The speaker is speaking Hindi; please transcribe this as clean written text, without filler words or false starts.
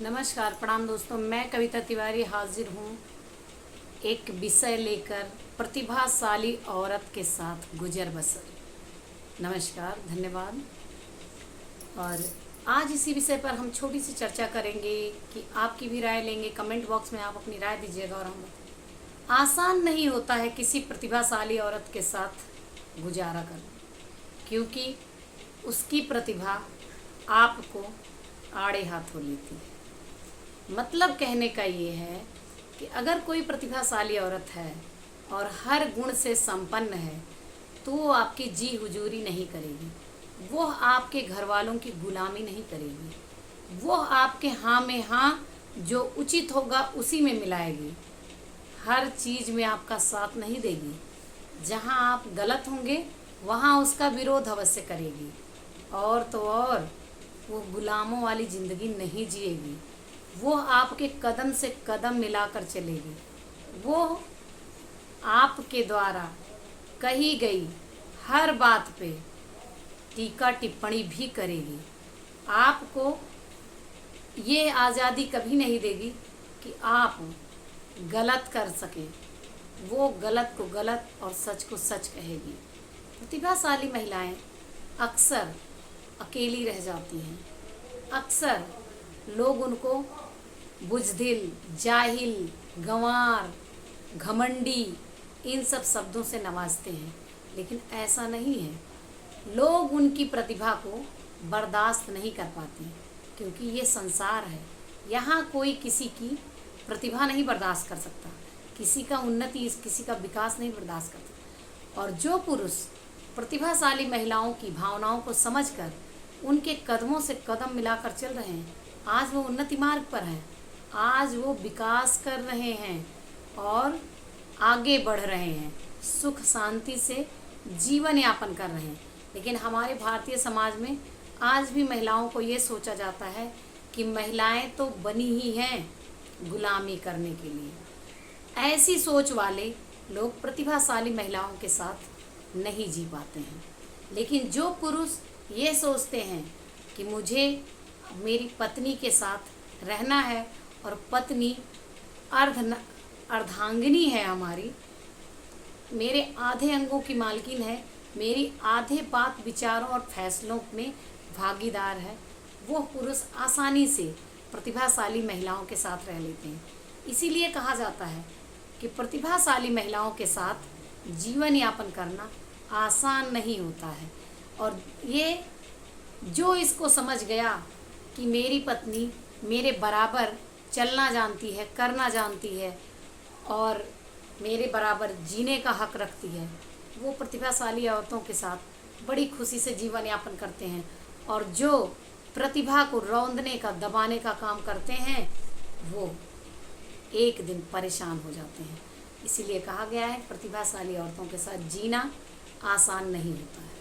नमस्कार, प्रणाम दोस्तों। मैं कविता तिवारी हाजिर हूँ एक विषय लेकर, प्रतिभाशाली औरत के साथ गुजर बसर। नमस्कार, धन्यवाद। और आज इसी विषय पर हम छोटी सी चर्चा करेंगे कि आपकी भी राय लेंगे। कमेंट बॉक्स में आप अपनी राय दीजिएगा। और हम आसान नहीं होता है किसी प्रतिभाशाली औरत के साथ गुजारा करना, क्योंकि उसकी प्रतिभा आपको आड़े हाथों लेती है। मतलब कहने का ये है कि अगर कोई प्रतिभाशाली औरत है और हर गुण से संपन्न है, तो वो आपकी जी हुजूरी नहीं करेगी, वो आपके घर वालों की गुलामी नहीं करेगी, वो आपके हाँ में हाँ जो उचित होगा उसी में मिलाएगी। हर चीज़ में आपका साथ नहीं देगी। जहाँ आप गलत होंगे वहाँ उसका विरोध अवश्य करेगी। और तो और वो गुलामों वाली ज़िंदगी नहीं जिएगी। वो आपके कदम से कदम मिलाकर चलेगी। वो आपके द्वारा कही गई हर बात पे टीका टिप्पणी भी करेगी। आपको ये आज़ादी कभी नहीं देगी कि आप गलत कर सकें। वो गलत को गलत और सच को सच कहेगी। प्रतिभाशाली महिलाएं अक्सर अकेली रह जाती हैं। अक्सर लोग उनको बुज़दिल, जाहिल, गंवार, घमंडी इन सब शब्दों से नवाजते हैं, लेकिन ऐसा नहीं है। लोग उनकी प्रतिभा को बर्दाश्त नहीं कर पाते, क्योंकि ये संसार है। यहाँ कोई किसी की प्रतिभा नहीं बर्दाश्त कर सकता, किसी का उन्नति, किसी का विकास नहीं बर्दाश्त कर सकता। और जो पुरुष प्रतिभाशाली महिलाओं की भावनाओं को समझकर उनके कदमों से कदम मिलाकर चल रहे हैं, आज वो उन्नति मार्ग पर हैं, आज वो विकास कर रहे हैं और आगे बढ़ रहे हैं, सुख शांति से जीवन यापन कर रहे हैं। लेकिन हमारे भारतीय समाज में आज भी महिलाओं को ये सोचा जाता है कि महिलाएं तो बनी ही हैं गुलामी करने के लिए। ऐसी सोच वाले लोग प्रतिभाशाली महिलाओं के साथ नहीं जी पाते हैं। लेकिन जो पुरुष ये सोचते हैं कि मुझे मेरी पत्नी के साथ रहना है और पत्नी अर्धांगिनी है, हमारी मेरे आधे अंगों की मालकिन है, मेरी आधे बात विचारों और फैसलों में भागीदार है, वो पुरुष आसानी से प्रतिभाशाली महिलाओं के साथ रह लेते हैं। इसीलिए कहा जाता है कि प्रतिभाशाली महिलाओं के साथ जीवन यापन करना आसान नहीं होता है। और ये जो इसको समझ गया कि मेरी पत्नी मेरे बराबर चलना जानती है, करना जानती है और मेरे बराबर जीने का हक रखती है, वो प्रतिभाशाली औरतों के साथ बड़ी खुशी से जीवन यापन करते हैं। और जो प्रतिभा को रौंदने का, दबाने का काम करते हैं, वो एक दिन परेशान हो जाते हैं। इसीलिए कहा गया है प्रतिभाशाली औरतों के साथ जीना आसान नहीं होता है।